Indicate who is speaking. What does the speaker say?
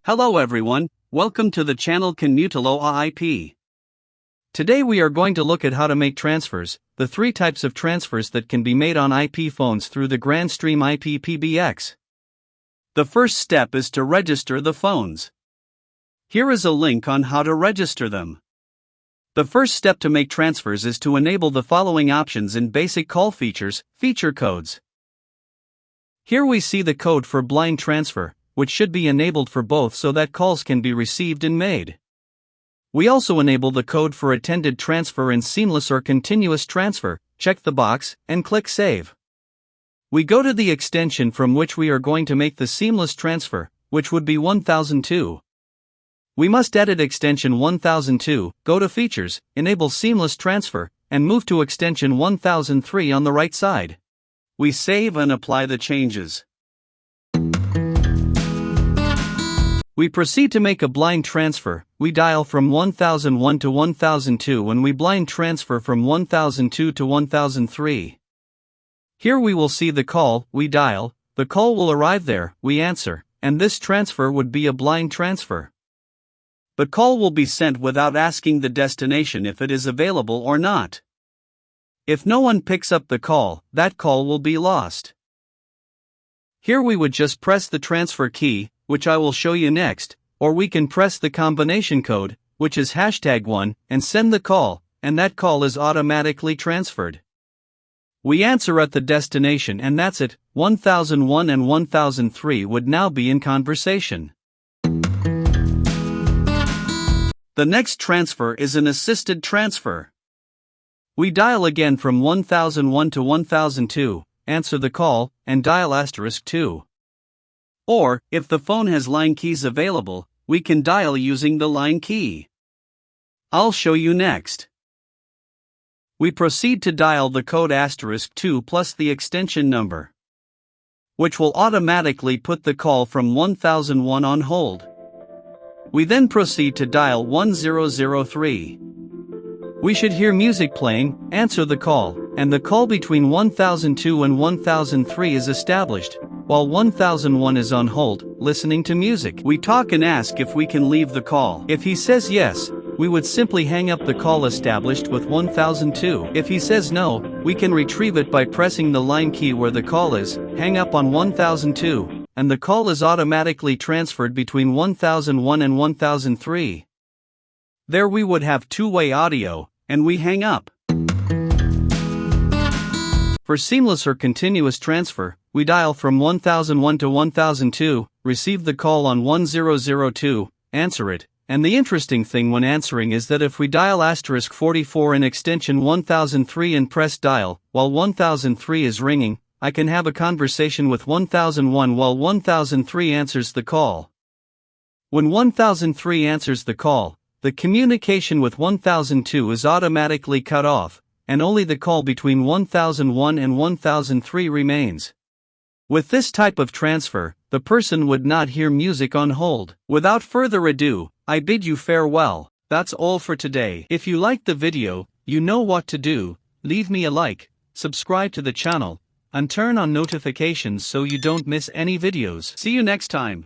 Speaker 1: Hello everyone, welcome to the channel Canutalo AIP. Today we are going to look at how to make transfers, the three types of transfers that can be made on IP phones through the grandstream IP PBX. The first step is to register the phones. Here is a link on how to register them. The first step to make transfers is to enable the following options in basic call features, feature codes. Here we see the code for blind transfer, which should be enabled for both so that calls can be received and made. We also enable the code for attended transfer and seamless or continuous transfer, check the box, and click Save. We go to the extension from which we are going to make the seamless transfer, which would be 1002. We must edit extension 1002, go to Features, enable Seamless Transfer, and move to extension 1003 on the right side. We save and apply the changes. We proceed to make a blind transfer. We dial from 1001 to 1002 when we blind transfer from 1002 to 1003. Here we will see the call, we dial, the call will arrive there, we answer, and this transfer would be a blind transfer. The call will be sent without asking the destination if it is available or not. If no one picks up the call, that call will be lost. Here we would just press the transfer key, which I will show you next, or we can press the combination code, which is #1, and send the call, and that call is automatically transferred. We answer at the destination and that's it, 1001 and 1003 would now be in conversation. The next transfer is an assisted transfer. We dial again from 1001 to 1002, answer the call, and dial *2. Or, if the phone has line keys available, we can dial using the line key. I'll show you next. We proceed to dial the code *2 plus the extension number, which will automatically put the call from 1001 on hold. We then proceed to dial 1003. We should hear music playing, answer the call, and the call between 1002 and 1003 is established, while 1001 is on hold, listening to music. We talk and ask if we can leave the call. If he says yes, we would simply hang up the call established with 1002. If he says no, we can retrieve it by pressing the line key where the call is, hang up on 1002, and the call is automatically transferred between 1001 and 1003. There we would have two-way audio, and we hang up. For seamless or continuous transfer, we dial from 1001 to 1002, receive the call on 1002, answer it, and the interesting thing when answering is that if we dial *44 in extension 1003 and press dial, while 1003 is ringing, I can have a conversation with 1001 while 1003 answers the call. When 1003 answers the call, the communication with 1002 is automatically cut off, and only the call between 1001 and 1003 remains. With this type of transfer, the person would not hear music on hold. Without further ado, I bid you farewell. That's all for today. If you liked the video, you know what to do. Leave me a like, subscribe to the channel, and turn on notifications so you don't miss any videos. See you next time.